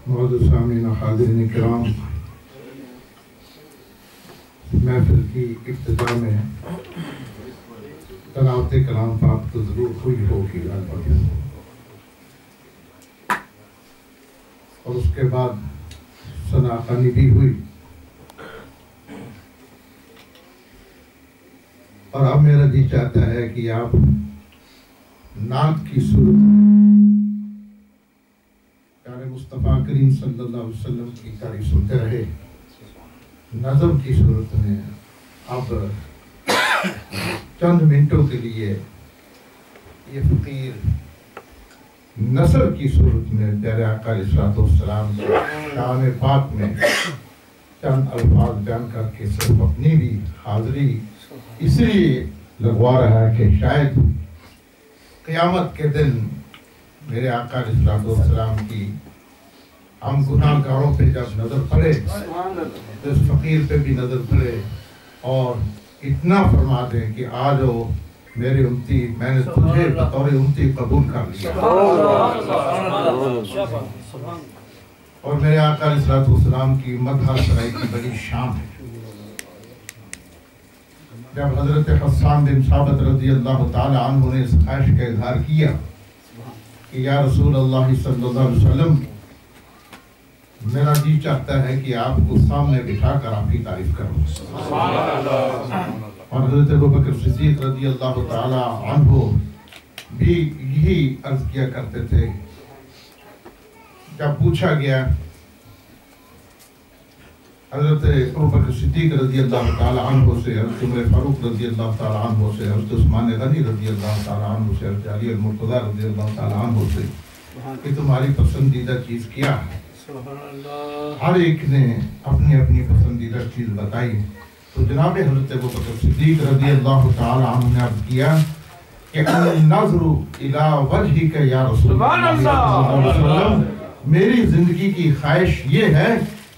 معزز سامعین و حاضرین کرام، محفل کی ابتدا میں تلاوت کلام پاک تو ضرور ہوئی ہوگی اور اس کے بعد ثنا خوانی بھی ہوئی، اور اب میرا جی چاہتا ہے کہ آپ نعت کی صورت پیارے مصطفیٰ کریم صلی اللہ علیہ وسلم کی تعریف سنتے رہے۔ نظم کی صورت میں اب چند منٹوں کے لیے یہ فقیر نثر کی صورت میں پیارے آقا علیہ السلام کے شان پاک میں چند الفاظ بیان کر کے صرف اپنی بھی حاضری اس لیے لگوا رہا ہے کہ شاید قیامت کے دن میرے آقا علیہ السلام کی ہم گناہ گاروں پہ جب نظر پڑے تو اس فقیر پہ بھی نظر پڑے اور اتنا فرما دیں کہ آ جاؤ میرے امتی، میں نے تجھے بطور امتی قبول کر لیا۔ اور میرے آقا علیہ السلام کی مدح سرائی کی بڑی شان ہے۔ جب حضرت حسان بن ثابت رضی اللہ تعالی عنہ نے اس خواہش کا اظہار کیا کہ یا رسول اللہ صلی اللہ علیہ وسلم، میرا جی چاہتا ہے کہ آپ کو سامنے بٹھا کر آپ کی تعریف کروں، اور حضرت ابوبکر صدیق رضی اللہ تعالی عنہ بھی یہی عرض کیا کرتے تھے۔ جب پوچھا گیا حضرت ابوبکر صدیق رضی اللہ تعالی عنہ سے، حضرت عمر فاروق رضی اللہ تعالی عنہ سے، حضرت عثمان غنی رضی اللہ تعالی عنہ سے، حضرت علی المرتضی رضی اللہ تعالی عنہ سے کہ تمہاری پسندیدہ چیز کیا ہے؟ ہر ایک نے اپنی اپنی پسندیدہ چیز بتائی، تو جناب حضرت ابوبکر صدیق رضی اللہ تعالی عنہ نے عرض کیا کہ النظر الی وجہک یا رسول اللہ صلی اللہ علیہ وسلم، میری زندگی کی خواہش یہ ہے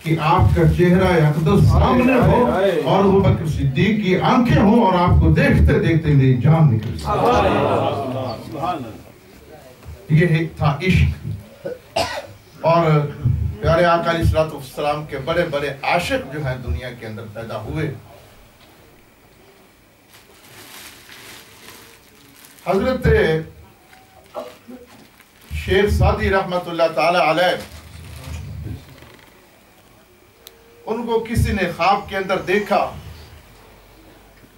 کہ آپ کا چہرہ اقدس سامنے ہو اور ابوبکر صدیق کی آنکھیں ہوں اور آپ کو دیکھتے دیکھتے میری جان نکل جائے۔ یہ تھا عشق۔ اور پیارے آقا علیہ السلام کے بڑے بڑے عاشق جو ہیں دنیا کے اندر پیدا ہوئے۔ حضرت شیخ سعدی رحمت اللہ تعالی علیہ، ان کو کسی نے خواب کے اندر دیکھا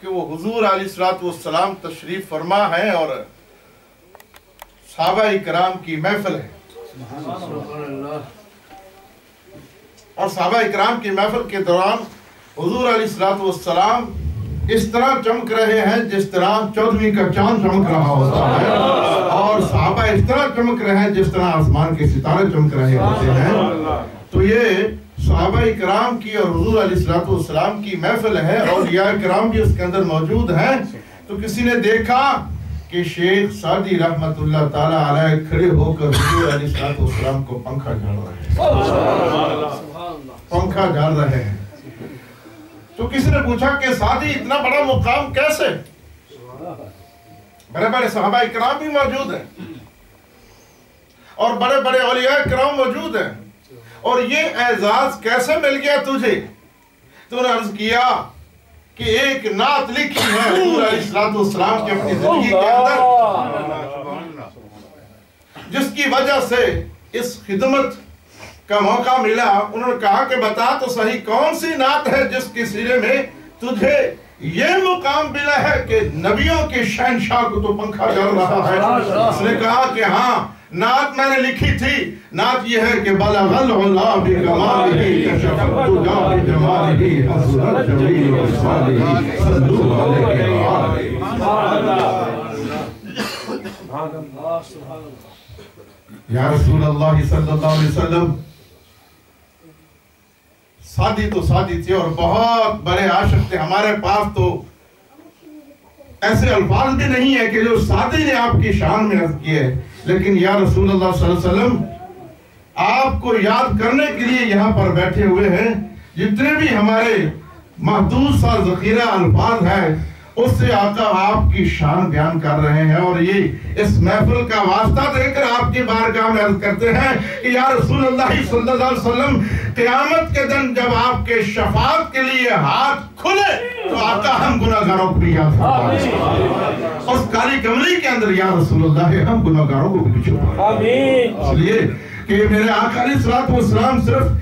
کہ وہ حضور علیہ السلام تشریف فرما ہے اور صحابہ کرام کی محفل ہے، اور صحابہ اکرام کی محفل کے دوران حضور علیہ السلام اس طرح چمک رہے ہیں جس طرح 14ویں کا چاند چمک رہا ہوتا ہے، اور صحابہ اس طرح چمک رہے ہیں جس طرح آسمان کے ستارے چمک رہے ہوتے ہیں۔ تو یہ صحابہ اکرام کی اور حضور علیہ السلام کی محفل ہے، اور اولیاء کرام بھی اس کے اندر موجود ہیں۔ تو کسی نے دیکھا کہ شیخ سعدی رحمت اللہ تعالی علیہ کھڑے ہو کر حضور علیہ السلام کو پنکھا جھاڑ رہے ہیں۔ تو کسی نے پوچھا کہ سعدی اتنا بڑا مقام کیسے؟ بڑے بڑے صحابہ اکرام بھی موجود ہیں اور بڑے بڑے اولیاء کرام موجود ہیں، اور یہ اعزاز کیسے مل گیا تجھے؟ تو نے عرض کیا کہ ایک نعت لکھی ہے حضور علیہ السلام کی اپنی زندگی کے اندر، جس کی وجہ سے اس خدمت کا موقع ملا۔ انہوں نے کہا کہ بتا تو صحیح کون سی نعت ہے جس کے سرے میں تجھے یہ مقام ملا ہے کہ نبیوں کے شہنشاہ کو تو پنکھا جھاڑ رہا ہے؟ اس نے کہا کہ ہاں، نعت میں نے لکھی تھی، نعت یہ ہے کہ بلغ العلا بکمالہ کشف الدجا بجمالہ حسنت جمیل وصالہ صلو علیہ یا رسول اللہ صلی اللہ علیہ وسلم۔ سادی تو سادی تھے اور بہت بڑے عاشق تھے۔ ہمارے پاس تو ایسے الفاظ بھی نہیں ہے کہ جو سادی نے آپ کی شان میں عرض کیے، لیکن یا رسول اللہ صلی اللہ علیہ وسلم، آپ کو یاد کرنے کے لیے یہاں پر بیٹھے ہوئے ہیں۔ جتنے بھی ہمارے محدود سا ذخیرہ الفاظ ہیں اس سے آقا آپ کی شان بیان کر رہے ہیں، اور یہ اس محفل کا واسطہ دے کر آپ کی بارگاہ میں عرض کرتے ہیں کہ یا رسول اللہ صلی اللہ علیہ وسلم، قیامت کے دن جب آپ کے شفاعت کے لیے ہاتھ کھلے تو آقا ہم گناہگاروں کو بھی یاد فرمائیں، اس کالی کملی کے اندر یا رسول اللہ ہم گناہگاروں کو بھی چھپائیں، اس لیے کہ میرے آقا علیہ الصلوۃ والسلام صرف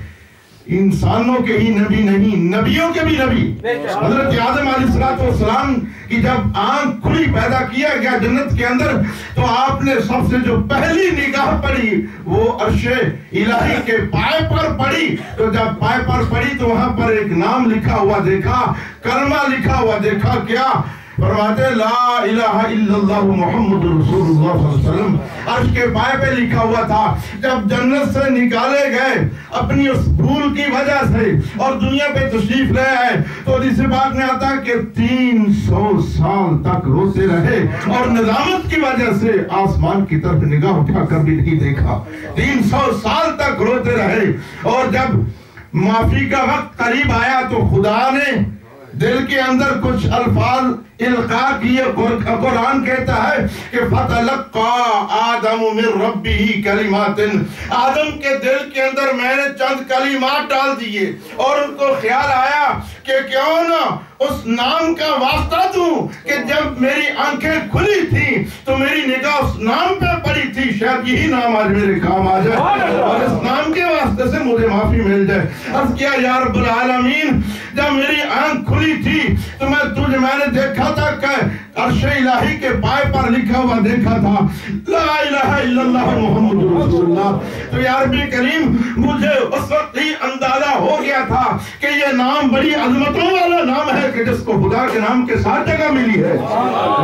انسانوں کے ہی نبی نہیں، نبیوں کے بھی نبی۔ حضرت آدم علیہ السلام کی جب آنکھ کھلی پیدا کیا گیا جنت کے اندر، تو آپ نے سب سے جو پہلی نگاہ پڑی وہ عرش الہی کے پائے پر پڑی، تو جب پائے پر پڑی تو وہاں پر ایک نام لکھا ہوا دیکھا، کلمہ لکھا ہوا دیکھا، کیا فرماتے لا الہ الا اللہ محمد رسول اللہ صلی اللہ علیہ وسلم، عرش کے پائے پہ لکھا ہوا تھا۔ جب جنت سے نکالے گئے اپنی اس بھول کی وجہ سے اور دنیا پہ تشریف لے آئے، تو حدیث پاک میں آتا کہ 300 سال تک روتے رہے، اور ندامت کی وجہ سے آسمان کی طرف نگاہ اٹھا کر بھی نہیں دیکھا، 300 سال تک روتے رہے۔ اور جب معافی کا وقت قریب آیا تو خدا نے دل کے اندر کچھ الفاظ القاء کیے۔ قرآن کہتا ہے کہ فَتَلَقَّى آدَمُ مِن رَبِّهِ كَلِمَاتٍ، آدم کے دل کے اندر میں نے چند کلمات ڈال دیے، اور ان کو خیال آیا کہ کیوں نہ اس نام کا واسطہ دوں کہ جب میری آنکھیں کھلی تھی تو میری نگاہ اس نام پہ پڑی تھی، شاید یہی نام آج میرے کام آ جائے اور اس نام کے واسطے سے مجھے معافی مل جائے۔ عرض کیا یا رب العالمین، جب میری آنکھ کھلی تھی تو میں نے دیکھا تھا کہ عرش الہی کے پائے پر لکھا ہوا دیکھا تھا لا الہ الا اللہ محمد رسول اللہ۔ تو یا رب کریم، مجھے اس وقت ہی اندازہ ہو گیا تھا کہ یہ نام بڑی عظمتوں والا نام ہے کہ جس کو خدا کے نام کے ساتھ جگہ ملی ہے۔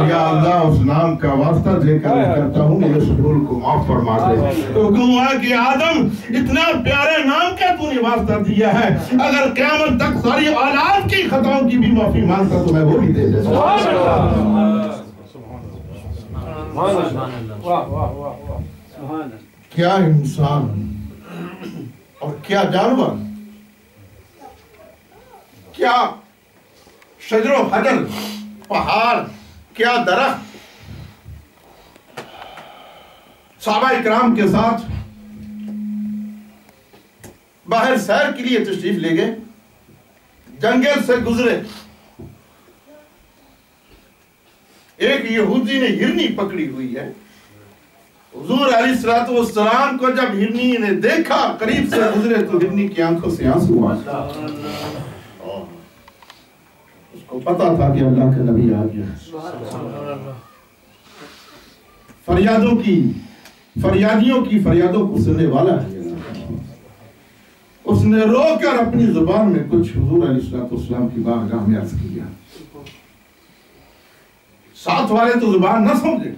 یا اللہ، اس نام کا واسطہ دے کر کرتا ہوں، میرے اس بھول کو معاف فرما دے۔ تو کہوں کہ آدم، اتنا پیارے نام کا تو نے واسطہ دیا ہے، اگر قیامت تک ساری اولاد کی خطاؤں کی بھی معافی مانگتا تو میں وہ بھی دے دیتا۔ کیا انسان اور کیا جانور، کیا شجر و حجر، پہاڑ، کیا درخت صحابہ اکرام کے ساتھ باہر سیر کے لیے تشریف لے گئے، جنگل سے گزرے، ایک یہودی نے ہرنی پکڑی ہوئی ہے۔ حضور علیہ السلام کو جب ہرنی نے دیکھا، قریب سے گزرے تو ہرنی کی آنکھوں سے آنسو آ گئے، اس کو پتا تھا کہ اللہ کا نبی آ گیا۔ فریادیوں کی فریادوں کو سننے والا ہے۔ اس نے رو کر اپنی زبان میں کچھ حضور علیہ السلام کی بارگاہ میں عرض کیا۔ ساتھ والے تو زبان نہ سمجھے،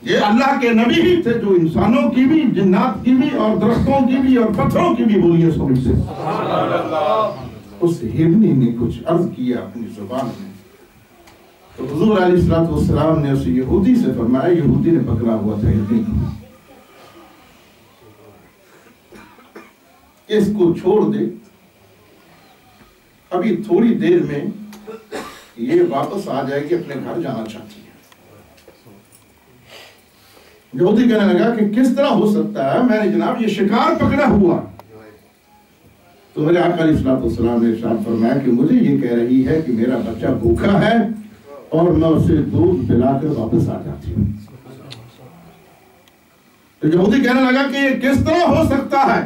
یہ اللہ کے نبی ہی تھے جو انسانوں کی بھی، جنات کی بھی، اور درختوں کی بھی، اور پتھروں کی بھی بولیاں سمجھتے۔ اس ہرنی نے کچھ عرض کیا اپنی زبان میں، تو حضور علیہ السلام نے اس یہودی سے فرمایا، یہودی نے پکڑا ہوا تھا ہرنی کو، اس کو چھوڑ دے، ابھی تھوڑی دیر میں یہ واپس آ جائے گی، اپنے گھر جانا چاہتی ہے۔ یہودی کہنے لگا کہ کس طرح ہو سکتا ہے، میں نے جناب یہ شکار پکڑا ہوا۔ تو میرے آقا علیہ السلام نے ارشاد فرمایا کہ مجھے یہ کہہ رہی ہے کہ میرا بچہ بھوکا ہے اور میں اسے دودھ پلا کر واپس آ جاتی ہوں۔ تو یہودی کہنے لگا کہ یہ کس طرح ہو سکتا ہے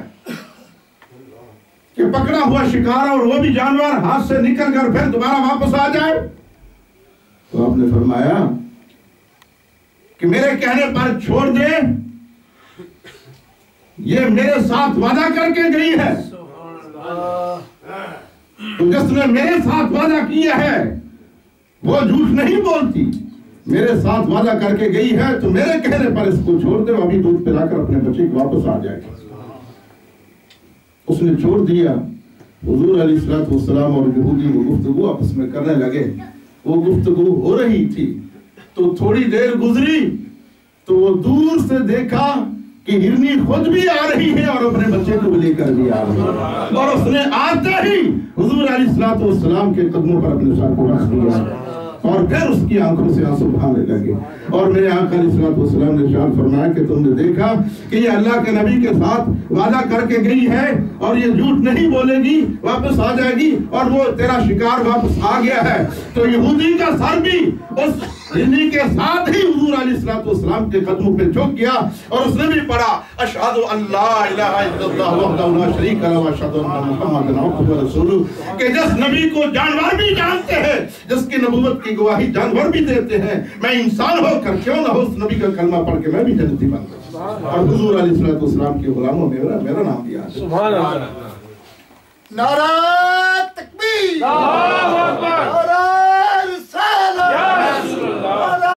کہ پکڑا ہوا شکار اور وہ بھی جانور ہاتھ سے نکل کر پھر دوبارہ واپس آ جائے؟ تو آپ نے فرمایا کہ میرے کہنے پر چھوڑ دے، یہ میرے ساتھ وعدہ کر کے گئی ہے، تو جس نے میرے ساتھ وعدہ کیا ہے وہ جھوٹ نہیں بولتی، میرے ساتھ وعدہ کر کے گئی ہے، تو میرے کہنے پر اس کو چھوڑ دے، ابھی دودھ پلا کر اپنے بچے کو واپس آ جائے گا۔ اس نے چھوڑ دیا۔ حضور علیہ السلام اور یہودی وہ گفتگو آپس میں کرنے لگے، وہ گفتگو ہو رہی تھی تو تھوڑی دیر گزری تو وہ دور سے دیکھا کہ کہ ہرنی خود بھی آ رہی ہے اور اپنے بچے کو لے کر بھی آ رہی ہے، اور اس نے آتے ہی حضور علیہ السلام کے قدموں پر اپنے سر کو رکھ دیا اور پھر اس کی آنکھوں سے آنسو بہانے لگے. اور میرے آقا علیہ السلام نے ارشاد فرمایا کہ تم نے دیکھا کہ یہ اللہ کے نبی کے ساتھ وعدہ کر کے گئی ہے اور یہ جھوٹ نہیں بولے گی، واپس آ جائے گی، اور وہ تیرا شکار واپس آ گیا ہے. تو یہودی کا سر بھی اس ہرنی کے ساتھ ہی حضور علیہ السلام کے قدموں پہ جھک گیا اور اس نے بھی پڑھا اشہد ان لا الہ الا اللہ وحدہ لا شریک لہ واشہد ان محمد عبدہ ورسولہ، کہ جس نبی کو جانور بھی جانتے ہیں، جس کی نبوت کی گواہی جانور بھی دیتے ہیں، میں انسان ہو کر کیوں نہ ہو اس نبی کا کلمہ پڑھ کے میں بھی جنتی بن گیا. اور حضور علیہ السلام کے غلاموں میں میرا نام دیا. سبحان اللہ. نعرہ تکبیر، نعرہ